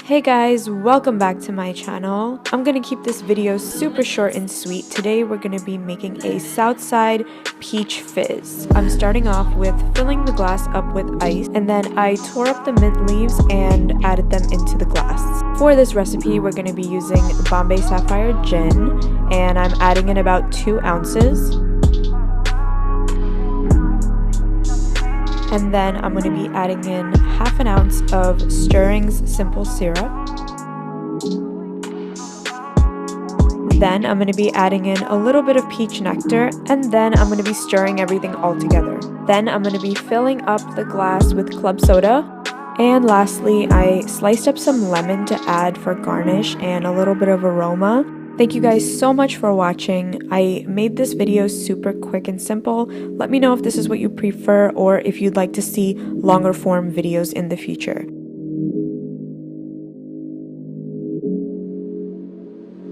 Hey guys, welcome back to my channel. I'm gonna keep this video super short and sweet. Today we're gonna be making a Southside peach fizz. I'm starting off with filling the glass up with ice, and then I tore up the mint leaves and added them into the glass. For this recipe, we're gonna be using Bombay Sapphire Gin, and I'm adding in about 2 ounces. And then I'm going to be adding in half an ounce of Stirring's simple syrup. Then I'm going to be adding in a little bit of peach nectar, and then I'm going to be stirring everything all together. Then I'm going to be filling up the glass with club soda. And lastly, I sliced up some lemon to add for garnish and a little bit of aroma. Thank you guys so much for watching. I made this video super quick and simple. Let me know if this is what you prefer or if you'd like to see longer form videos in the future.